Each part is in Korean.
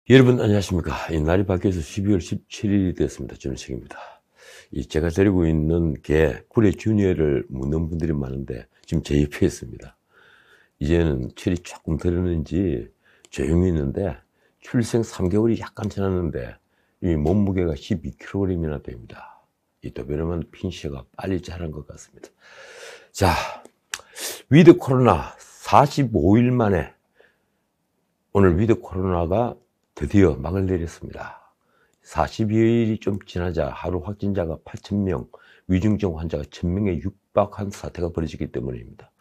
여러분 안녕하십니까. 이 날이 바뀌어서 12월 17일이 됐습니다. 저는 책입니다. 제가 데리고 있는 개 구례 주니어를 묻는 분들이 많은데 지금 제 옆에 있습니다. 이제는 철이 조금 들었는지 조용히 있는데 출생 3개월이 약간 지났는데 이 몸무게가 12kg이나 됩니다. 이 도베르만 핀셔가 빨리 자란 것 같습니다. 자, 위드 코로나 45일 만에 오늘 위드 코로나가 드디어 막을 내렸습니다. 42일이 좀 지나자 하루 확진자가 8,000명, 위중증 환자가 1,000명에 육박한 사태가 벌어지기 때문입니다.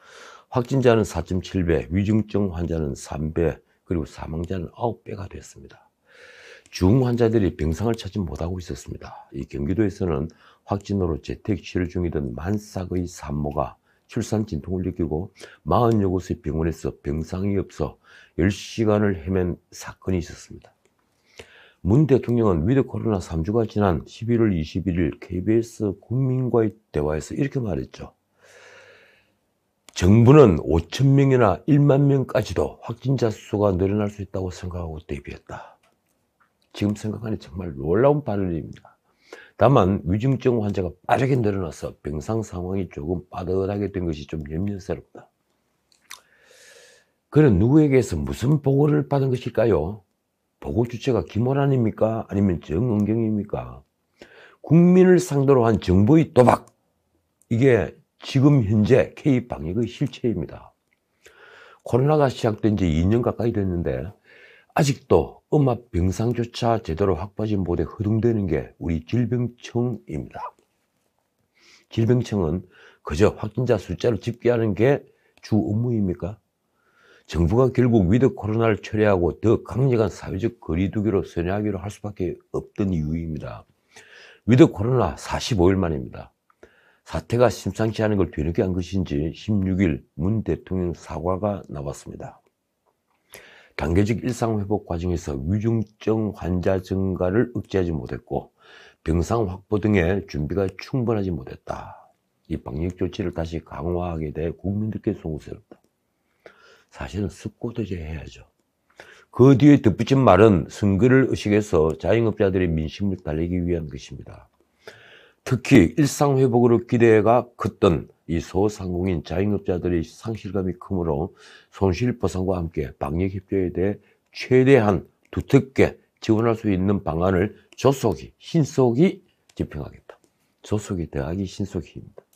확진자는 4.7배, 위중증 환자는 3배, 그리고 사망자는 9배가 됐습니다. 중환자들이 병상을 찾지 못하고 있었습니다. 이 경기도에서는 확진으로 재택 치료 중이던 만삭의 산모가 출산 진통을 느끼고 40여 곳의 병원에서 병상이 없어 10시간을 헤맨 사건이 있었습니다. 문 대통령은 위드 코로나 3주가 지난 11월 21일 KBS 국민과의 대화에서 이렇게 말했죠. 정부는 5,000명이나 1만 명까지도 확진자 수가 늘어날 수 있다고 생각하고 대비했다. 지금 생각하니 정말 놀라운 발언입니다. 다만 위중증 환자가 빠르게 늘어나서 병상 상황이 조금 빠듯하게 된 것이 좀 염려스럽다. 그는 누구에게서 무슨 보고를 받은 것일까요? 보고 주체가 김호란입니까? 아니면 정은경입니까? 국민을 상대로 한 정부의 도박, 이게 지금 현재 K-방역의 실체입니다. 코로나가 시작된 지 2년 가까이 됐는데 아직도 음압 병상조차 제대로 확보하지 못해 허둥대는 게 우리 질병청입니다. 질병청은 그저 확진자 숫자를 집계하는 게 주 업무입니까? 정부가 결국 위드 코로나를 처리하고 더 강력한 사회적 거리두기로 선회하기로 할 수밖에 없던 이유입니다. 위드 코로나 45일 만입니다. 사태가 심상치 않은 걸 뒤늦게 한 것인지 16일 문 대통령 사과가 나왔습니다. 단계적 일상회복 과정에서 위중증 환자 증가를 억제하지 못했고 병상 확보 등의 준비가 충분하지 못했다. 이 방역 조치를 다시 강화하게 돼 국민들께 송구스럽다. 사실은 숙고도제해야죠. 그 뒤에 덧붙인 말은 선거를 의식해서 자영업자들의 민심을 달래기 위한 것입니다. 특히 일상회복으로 기대가 컸던 이 소상공인 자영업자들의 상실감이 크므로 손실보상과 함께 방역협조에 대해 최대한 두텁게 지원할 수 있는 방안을 조속히 신속히 집행하겠다. 조속히 더하기 신속히입니다.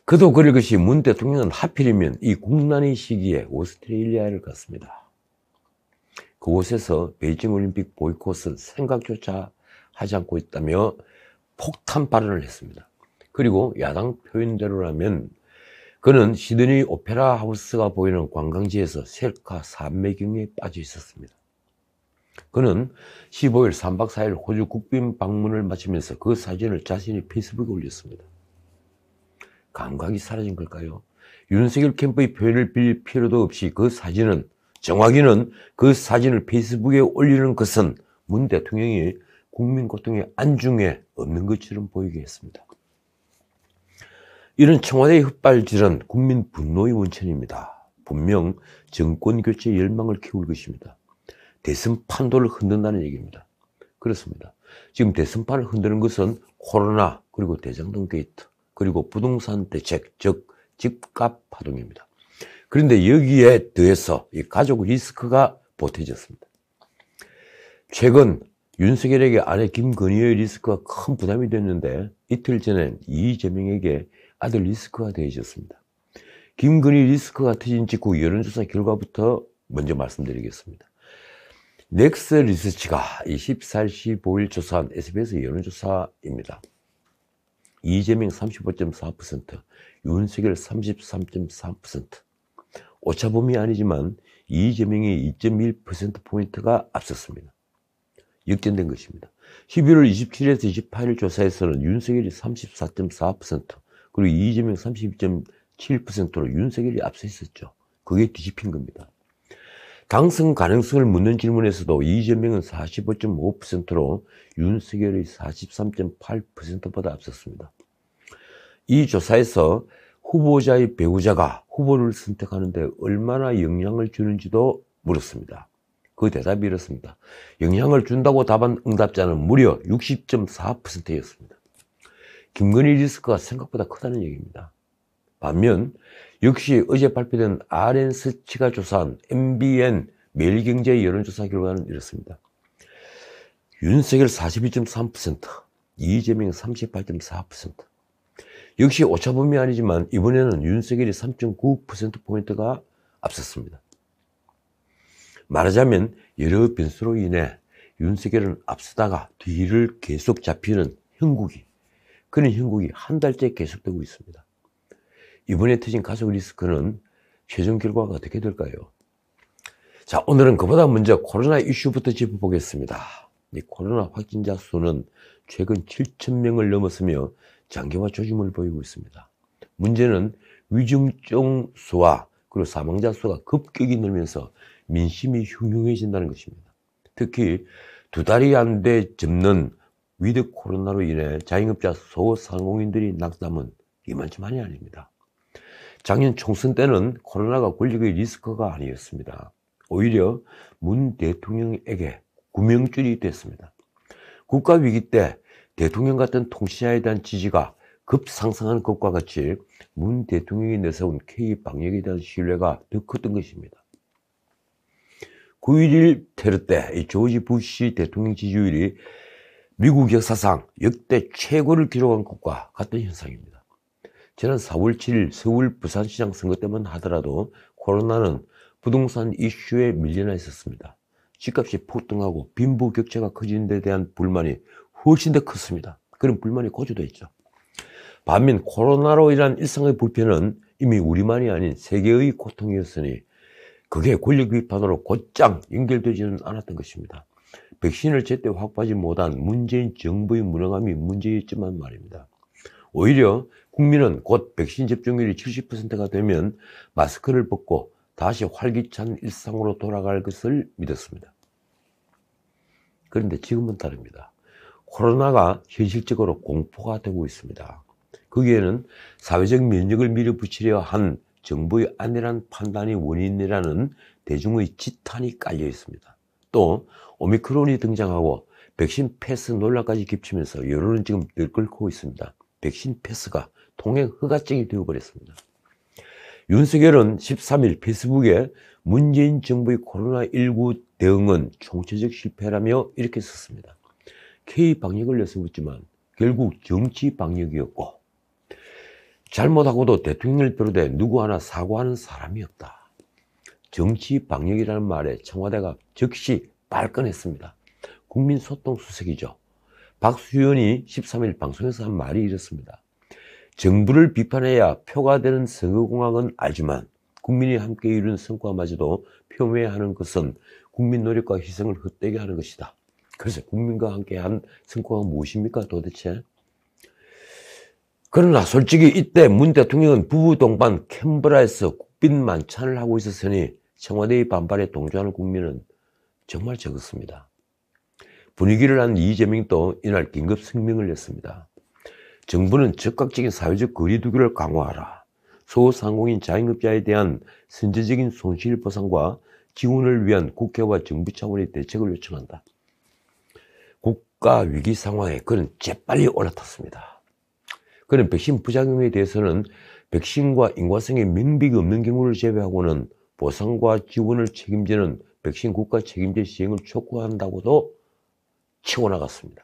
그도 그럴 것이 문 대통령은 하필이면 이 국난의 시기에 오스트레일리아를 갔습니다. 그곳에서 베이징 올림픽 보이콧은 생각조차 하지 않고 있다며 폭탄 발언을 했습니다. 그리고 야당 표현대로라면 그는 시드니 오페라 하우스가 보이는 관광지에서 셀카 산매경에 빠져 있었습니다. 그는 15일 3박 4일 호주 국빈 방문을 마치면서 그 사진을 자신의 페이스북에 올렸습니다. 감각이 사라진 걸까요? 윤석열 캠프의 표현을 빌릴 필요도 없이 그 사진은, 정확히는 그 사진을 페이스북에 올리는 것은 문 대통령이 국민 고통에 안중에 없는 것처럼 보이게 했습니다. 이런 청와대의 헛발질은 국민 분노의 원천입니다. 분명 정권 교체 열망을 키울 것입니다. 대선 판도를 흔든다는 얘기입니다. 그렇습니다. 지금 대선판을 흔드는 것은 코로나, 그리고 대장동 게이트, 그리고 부동산 대책, 즉 집값 파동입니다. 그런데 여기에 더해서 이 가족 리스크가 보태졌습니다. 최근 윤석열에게 아내 김건희의 리스크가 큰 부담이 됐는데 이틀 전엔 이재명에게 아들 리스크가 더해졌습니다. 김건희 리스크가 터진 직후 여론조사 결과부터 먼저 말씀드리겠습니다. 넥스 리서치가 14일 15일 조사한 SBS 여론조사입니다. 이재명 35.4%, 윤석열 33.3%. 오차범위 아니지만 이재명이 2.1%포인트가 앞섰습니다. 역전된 것입니다. 11월 27일에서 28일 조사에서는 윤석열이 34.4%, 그리고 이재명 32.7%로 윤석열이 앞서 있었죠. 그게 뒤집힌 겁니다. 당선 가능성을 묻는 질문에서도 이재명은 45.5%로 윤석열의 43.8%보다 앞섰습니다. 이 조사에서 후보자의 배우자가 후보를 선택하는데 얼마나 영향을 주는지도 물었습니다. 그 대답이 이렇습니다. 영향을 준다고 답한 응답자는 무려 60.4%였습니다. 김건희 리스크가 생각보다 크다는 얘기입니다. 반면 역시 어제 발표된 RN스치가 조사한 MBN 매일경제 여론조사 결과는 이렇습니다. 윤석열 42.3%, 이재명 38.4%. 역시 오차범위 아니지만 이번에는 윤석열이 3.9%포인트가 앞섰습니다. 말하자면 여러 변수로 인해 윤석열은 앞서다가 뒤를 계속 잡히는 형국이, 그런 형국이 한 달째 계속되고 있습니다. 이번에 터진 가족 리스크는 최종 결과가 어떻게 될까요? 자, 오늘은 그보다 먼저 코로나 이슈부터 짚어보겠습니다. 이 코로나 확진자 수는 최근 7,000명을 넘었으며 장기화 조짐을 보이고 있습니다. 문제는 위중증 수와 그리고 사망자 수가 급격히 늘면서 민심이 흉흉해진다는 것입니다. 특히 2달이 안 돼 접는 위드 코로나로 인해 자영업자 소상공인들이 낙담은 이만저만이 아닙니다. 작년 총선 때는 코로나가 권력의 리스크가 아니었습니다. 오히려 문 대통령에게 구명줄이 됐습니다. 국가위기 때 대통령 같은 통치자에 대한 지지가 급상승한 것과 같이 문 대통령이 내세운 K-방역에 대한 신뢰가 더 컸던 것입니다. 9.11 테러 때 조지 부시 대통령 지지율이 미국 역사상 역대 최고를 기록한 것과 같은 현상입니다. 지난 4월 7일 서울 부산시장 선거 때만 하더라도 코로나는 부동산 이슈에 밀려나 있었습니다. 집값이 폭등하고 빈부격차가 커지는 데 대한 불만이 훨씬 더 컸습니다. 그런 불만이 고조됐죠. 반면 코로나로 인한 일상의 불편은 이미 우리만이 아닌 세계의 고통이었으니 그게 권력 비판으로 곧장 연결되지는 않았던 것입니다. 백신을 제때 확보하지 못한 문재인 정부의 무능함이 문제였지만 말입니다. 오히려 국민은 곧 백신 접종률이 70%가 되면 마스크를 벗고 다시 활기찬 일상으로 돌아갈 것을 믿었습니다. 그런데 지금은 다릅니다. 코로나가 현실적으로 공포가 되고 있습니다. 거기에는 사회적 면역을 밀어붙이려 한 정부의 안일한 판단이 원인이라는 대중의 지탄이 깔려 있습니다. 또 오미크론이 등장하고 백신 패스 논란까지 겹치면서 여론은 지금 들끓고 있습니다. 백신 패스가 통행 허가증이 되어버렸습니다. 윤석열은 13일 페이스북에 문재인 정부의 코로나19 대응은 총체적 실패라며 이렇게 썼습니다. K-방역을 내세웠지만 결국 정치 방역이었고 잘못하고도 대통령을 비롯해 누구 하나 사과하는 사람이 없다. 정치 방역이라는 말에 청와대가 즉시 발끈했습니다. 국민소통수석이죠. 박수현이 13일 방송에서 한 말이 이렇습니다. 정부를 비판해야 표가 되는 선거공학은 알지만 국민이 함께 이룬 성과마저도 표매하는 것은 국민 노력과 희생을 헛되게 하는 것이다. 그래서 국민과 함께한 성과가 무엇입니까 도대체? 그러나 솔직히 이때 문 대통령은 부부 동반 캔버라에서 국빈 만찬을 하고 있었으니 청와대의 반발에 동조하는 국민은 정말 적었습니다. 분위기를 안 이재명도 이날 긴급声明을 냈습니다. 정부는 적극적인 사회적 거리두기를 강화하라. 소상공인 자영업자에 대한 선제적인 손실보상과 지원을 위한 국회와 정부 차원의 대책을 요청한다. 국가 위기 상황에 그는 재빨리 올라탔습니다. 그는 백신 부작용에 대해서는 백신과 인과성에 명백이 없는 경우를 제외하고는 보상과 지원을 책임지는 백신 국가 책임제 시행을 촉구한다고도 치고 나갔습니다.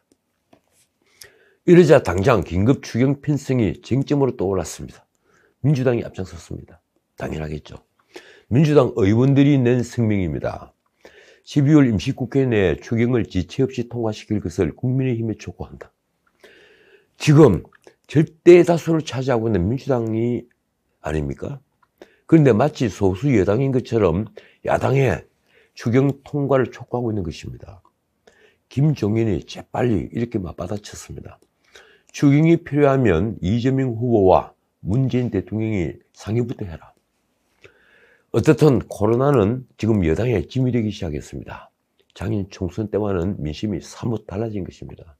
이러자 당장 긴급 추경 편성이 쟁점으로 떠올랐습니다. 민주당이 앞장섰습니다. 당연하겠죠. 민주당 의원들이 낸声明입니다. 12월 임시국회 내에 추경을 지체 없이 통과시킬 것을 국민의힘에 촉구한다. 지금 절대 다수를 차지하고 있는 민주당이 아닙니까? 그런데 마치 소수 여당인 것처럼 야당의 추경 통과를 촉구하고 있는 것입니다. 김종인이 재빨리 이렇게 맞받아쳤습니다. 추경이 필요하면 이재명 후보와 문재인 대통령이 상의부터 해라. 어떻든 코로나는 지금 여당에 짐이 되기 시작했습니다. 작년 총선 때와는 민심이 사뭇 달라진 것입니다.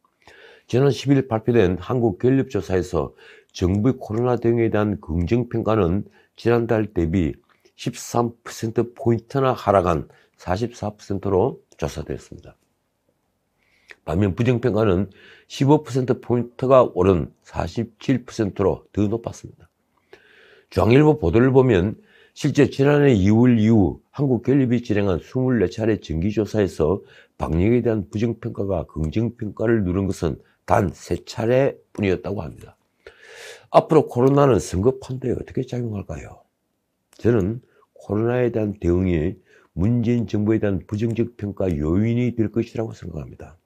지난 10일 발표된 한국갤럽조사에서 정부의 코로나 대응에 대한 긍정평가는 지난달 대비 13%포인트나 하락한 44%로 조사되었습니다. 반면 부정평가는 15%포인트가 오른 47%로 더 높았습니다. 중앙일보 보도를 보면 실제 지난해 2월 이후 한국갤럽이 진행한 24차례 정기조사에서 방역에 대한 부정평가가 긍정평가를 누른 것은 단 3차례 뿐이었다고 합니다. 앞으로 코로나는 선거 판도에 어떻게 작용할까요? 저는 코로나에 대한 대응이 문재인 정부에 대한 부정적 평가 요인이 될 것이라고 생각합니다.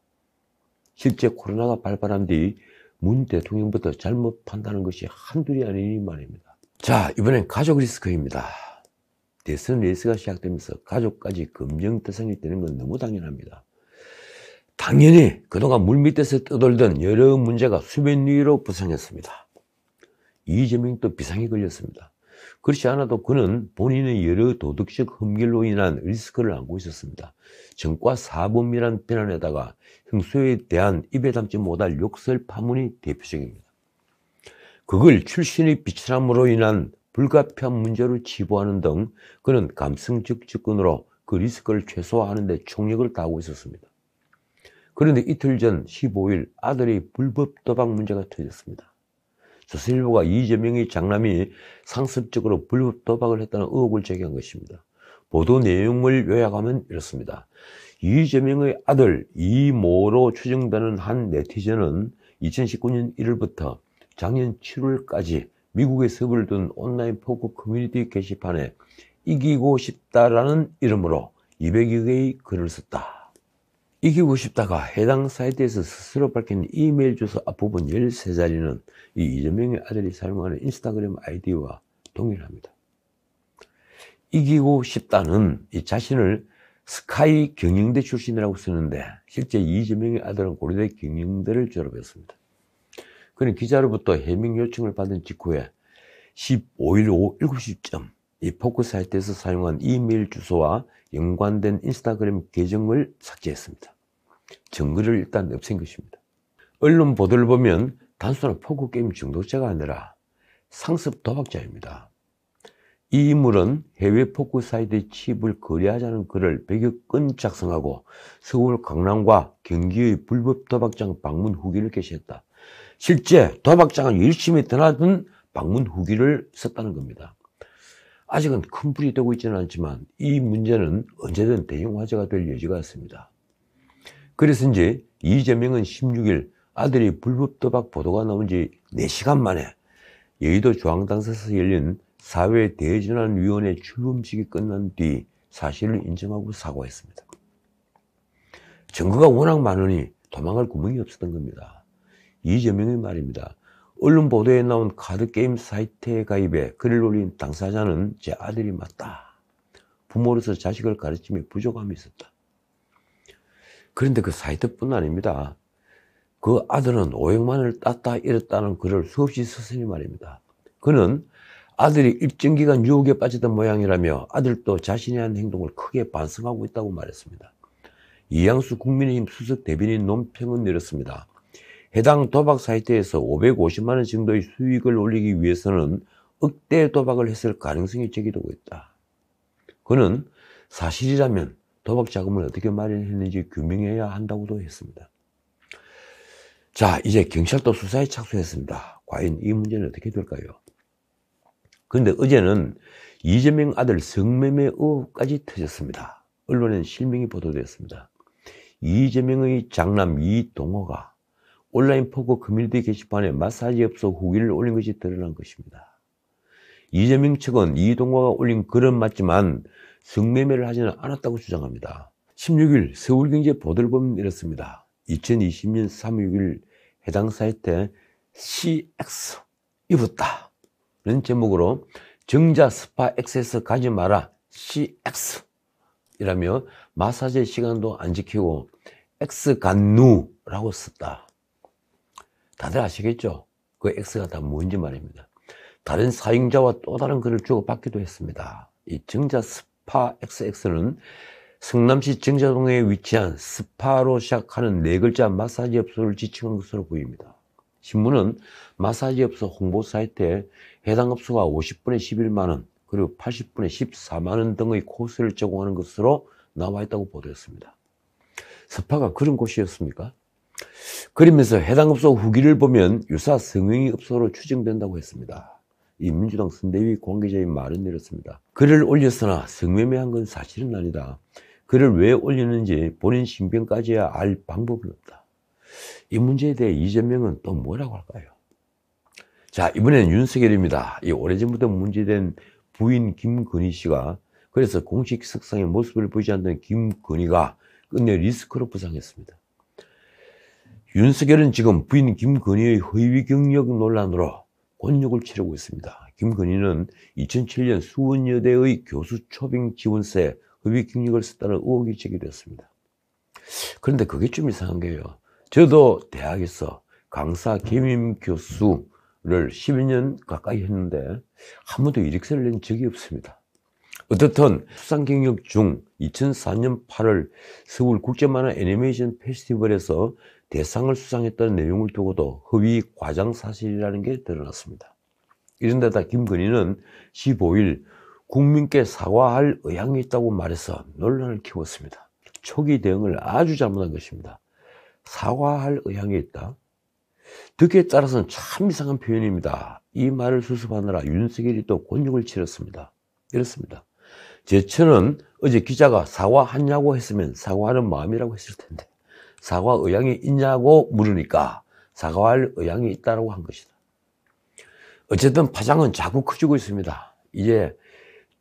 실제 코로나가 발발한 뒤 문 대통령부터 잘못 판단하는 것이 한둘이 아니니 말입니다. 자, 이번엔 가족 리스크입니다. 대선 레이스가 시작되면서 가족까지 검증 대상이 되는 건 너무 당연합니다. 당연히 그동안 물밑에서 떠돌던 여러 문제가 수면 위로 부상했습니다. 이재명도 비상이 걸렸습니다. 그렇지 않아도 그는 본인의 여러 도덕적 흠결로 인한 리스크를 안고 있었습니다. 정과 사범이란 비난에다가 형소에 대한 입에 담지 못할 욕설 파문이 대표적입니다. 그걸 출신의 비천함으로 인한 불가피한 문제로 치부하는 등 그는 감성적 접근으로 그 리스크를 최소화하는 데 총력을 다하고 있었습니다. 그런데 이틀 전 15일 아들의 불법 도박 문제가 터졌습니다. 조선일보가 이재명의 장남이 상습적으로 불법 도박을 했다는 의혹을 제기한 것입니다. 보도 내용을 요약하면 이렇습니다. 이재명의 아들 이모로 추정되는 한 네티즌은 2019년 1월부터 작년 7월까지 미국에 서버를 둔 온라인 포커 커뮤니티 게시판에 이기고 싶다라는 이름으로 200여 개의 글을 썼다. 이기고 싶다가 해당 사이트에서 스스로 밝힌 이메일 주소 앞부분 13자리는 이 이재명의 아들이 사용하는 인스타그램 아이디와 동일합니다. 이기고 싶다는 이 자신을 스카이 경영대 출신이라고 쓰는데 실제 이재명의 아들은 고려대 경영대를 졸업했습니다. 그는 기자로부터 해명 요청을 받은 직후에 15일 오후 7시쯤 이 포커 사이트에서 사용한 이메일 주소와 연관된 인스타그램 계정을 삭제했습니다. 증거를 일단 없앤 것입니다. 언론 보도를 보면 단순한 포커 게임 중독자가 아니라 상습 도박자입니다. 이 인물은 해외 포커 사이트에 취입을 거래하자는 글을 100여 건 작성하고 서울 강남과 경기의 불법 도박장 방문 후기를 게시했다. 실제 도박장을 열심히 떠나던 방문 후기를 썼다는 겁니다. 아직은 큰 불이 되고 있지는 않지만 이 문제는 언제든 대형 화제가 될 여지가 있습니다. 그래서인지 이재명은 16일 아들이 불법 도박 보도가 나온 지 4시간 만에 여의도 중앙당사에서 열린 사회 대전환위원회 출범식이 끝난 뒤 사실을 인정하고 사과했습니다. 증거가 워낙 많으니 도망갈 구멍이 없었던 겁니다. 이재명의 말입니다. 언론 보도에 나온 카드게임 사이트에 가입해 글을 올린 당사자는 제 아들이 맞다. 부모로서 자식을 가르침에 부족함이 있었다. 그런데 그 사이트뿐 아닙니다. 그 아들은 500만 원을 땄다 잃었다는 글을 수없이 썼으니 말입니다. 그는 아들이 일정 기간 유혹에 빠졌던 모양이라며 아들도 자신이 한 행동을 크게 반성하고 있다고 말했습니다. 이양수 국민의힘 수석 대변인 논평은 내렸습니다. 해당 도박 사이트에서 550만 원 정도의 수익을 올리기 위해서는 억대 도박을 했을 가능성이 제기되고 있다. 그는 사실이라면 도박 자금을 어떻게 마련했는지 규명해야 한다고도 했습니다. 자, 이제 경찰도 수사에 착수했습니다. 과연 이 문제는 어떻게 될까요? 그런데 어제는 이재명 아들 성매매 의혹까지 터졌습니다. 언론엔 실명이 보도되었습니다. 이재명의 장남 이동호가 온라인 포커 커뮤니티 게시판에 마사지 업소 후기를 올린 것이 드러난 것입니다. 이재명 측은 이동호가 올린 글은 맞지만 성매매를 하지는 않았다고 주장합니다. 16일 서울경제 보도를 보면 이렇습니다. 2020년 3월 6일 해당 사이트에 CX 입었다 는 제목으로 정자 스파 액세스 가지 마라 CX 이라며 마사지 시간도 안 지키고 X 간누라고 썼다. 다들 아시겠죠? 그 X가 다 뭔지 말입니다. 다른 사용자와 또 다른 글을 주고받기도 했습니다. 이 정자 스파 XX는 성남시 정자동에 위치한 스파로 시작하는 4글자 마사지 업소를 지칭한 것으로 보입니다. 신문은 마사지 업소 홍보 사이트에 해당 업소가 50분에 11만원 그리고 80분에 14만원 등의 코스를 제공하는 것으로 나와 있다고 보도했습니다. 스파가 그런 곳이었습니까? 그러면서 해당 업소 후기를 보면 유사 성행위 업소로 추정된다고 했습니다. 이 민주당 선대위 관계자의 말은 이렇습니다. 글을 올렸으나 성매매한 건 사실은 아니다. 글을 왜 올렸는지 본인 신변까지야 알 방법은 없다. 이 문제에 대해 이재명은 또 뭐라고 할까요? 자, 이번에는 윤석열입니다. 이 오래전부터 문제된 부인 김건희 씨가, 그래서 공식 석상의 모습을 보이지 않던 김건희가 끝내 리스크로 부상했습니다. 윤석열은 지금 부인 김건희의 허위 경력 논란으로 곤욕을 치르고 있습니다. 김건희는 2007년 수원여대의 교수 초빙 지원서에 허위 경력을 썼다는 의혹이 제기됐습니다. 그런데 그게 좀 이상한 게요. 저도 대학에서 강사 겸임 교수를 12년 가까이 했는데 한 번도 이력서를 낸 적이 없습니다. 어떻든 수상 경력 중 2004년 8월 서울 국제만화 애니메이션 페스티벌에서 대상을 수상했다는 내용을 두고도 허위 과장 사실이라는 게 드러났습니다. 이런데다 김건희는 15일 국민께 사과할 의향이 있다고 말해서 논란을 키웠습니다. 초기 대응을 아주 잘못한 것입니다. 사과할 의향이 있다? 듣기에 따라서는 참 이상한 표현입니다. 이 말을 수습하느라 윤석열이 또 곤욕을 치렀습니다. 이렇습니다. 제처는 어제 기자가 사과하냐고 했으면 사과하는 마음이라고 했을 텐데 사과 의향이 있냐고 물으니까 사과할 의향이 있다고 한 것이다. 어쨌든 파장은 자꾸 커지고 있습니다. 이제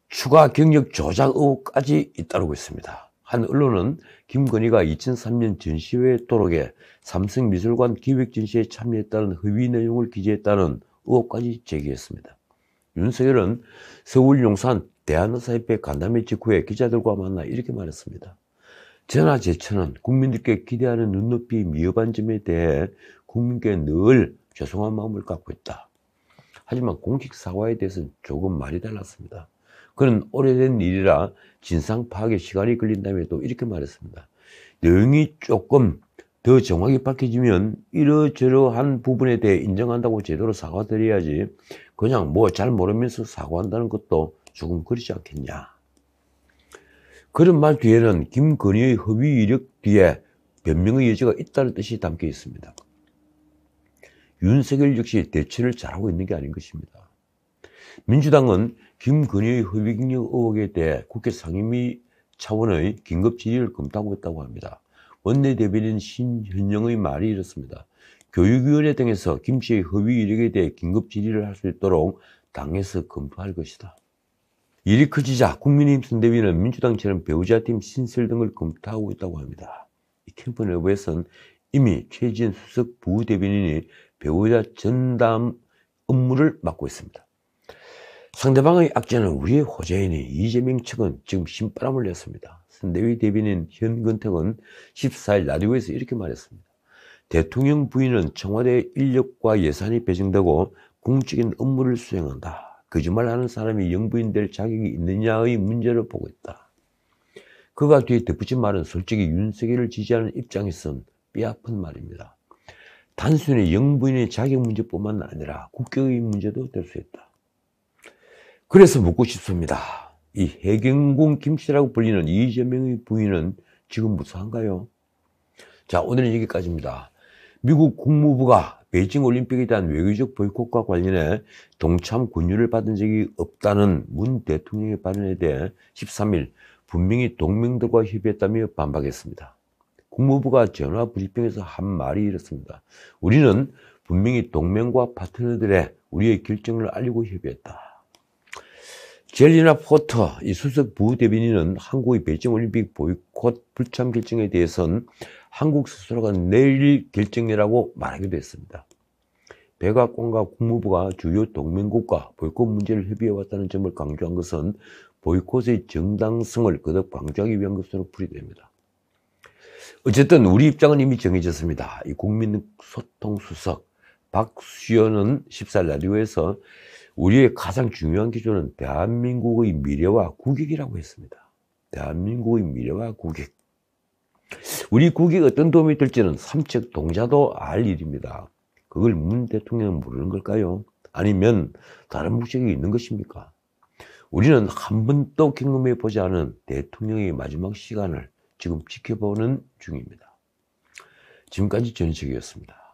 추가 경력 조작 의혹까지 잇따르고 있습니다. 한 언론은 김건희가 2003년 전시회 도록에 삼성미술관 기획 전시에 참여했다는 허위 내용을 기재했다는 의혹까지 제기했습니다. 윤석열은 서울 용산 대한의사협회 간담회 직후에 기자들과 만나 이렇게 말했습니다. 저나 제처는 국민들께 기대하는 눈높이의 미흡한 점에 대해 국민께 늘 죄송한 마음을 갖고 있다. 하지만 공식 사과에 대해서는 조금 말이 달랐습니다. 그는 오래된 일이라 진상 파악에 시간이 걸린다며 또 이렇게 말했습니다. 내용이 조금 더 정확히 밝혀지면 이러저러한 부분에 대해 인정한다고 제대로 사과드려야지 그냥 뭐 잘 모르면서 사과한다는 것도 조금 그렇지 않겠냐. 그런 말 뒤에는 김건희의 허위 이력 뒤에 변명의 여지가 있다는 뜻이 담겨 있습니다. 윤석열 역시 대처를 잘하고 있는 게 아닌 것입니다. 민주당은 김건희의 허위 경력 의혹에 대해 국회 상임위 차원의 긴급 질의를 검토하고 있다고 합니다. 원내대변인 신현영의 말이 이렇습니다. 교육위원회 등에서 김 씨의 허위 이력에 대해 긴급 질의를 할 수 있도록 당에서 검토할 것이다. 일이 커지자 국민의힘 선대위는 민주당처럼 배우자팀 신설 등을 검토하고 있다고 합니다. 이 캠프 내부에서는 이미 최지은 수석 부대변인이 배우자 전담 업무를 맡고 있습니다. 상대방의 악재는 우리의 호재이니 이재명 측은 지금 신바람을 냈습니다. 선대위 대변인 현근택은 14일 라디오에서 이렇게 말했습니다. 대통령 부인은 청와대 인력과 예산이 배정되고 공적인 업무를 수행한다. 거짓말하는 사람이 영부인 될 자격이 있느냐의 문제를 보고 있다. 그가 뒤에 덧붙인 말은 솔직히 윤석열을 지지하는 입장에선 뼈아픈 말입니다. 단순히 영부인의 자격 문제뿐만 아니라 국격의 문제도 될 수 있다. 그래서 묻고 싶습니다. 이 해경궁 김씨라고 불리는 이재명의 부인은 지금 무사한가요? 자, 오늘은 여기까지입니다. 미국 국무부가 베이징 올림픽에 대한 외교적 보이콧과 관련해 동참 권유를 받은 적이 없다는 문 대통령의 발언에 대해 13일 분명히 동맹들과 협의했다며 반박했습니다. 국무부가 전화 브리핑에서 한 말이 이렇습니다. 우리는 분명히 동맹과 파트너들의 우리의 결정을 알리고 협의했다. 젤리나 포터 이 수석 부대변인은 한국의 베이징 올림픽 보이콧 불참 결정에 대해서는 한국 스스로가 내릴 결정이라고 말하기도 했습니다. 백악관과 국무부가 주요 동맹국과 보이콧 문제를 협의해왔다는 점을 강조한 것은 보이콧의 정당성을 거듭 강조하기 위한 것으로 풀이됩니다. 어쨌든 우리 입장은 이미 정해졌습니다. 이 국민소통수석 박수현은 14일 라디오에서 우리의 가장 중요한 기조는 대한민국의 미래와 국익이라고 했습니다. 대한민국의 미래와 국익. 우리 국익에 어떤 도움이 될지는 삼척 동자도 알 일입니다. 그걸 문 대통령은 모르는 걸까요? 아니면 다른 목적이 있는 것입니까? 우리는 한 번도 경험해 보지 않은 대통령의 마지막 시간을 지금 지켜보는 중입니다. 지금까지 전식이었습니다.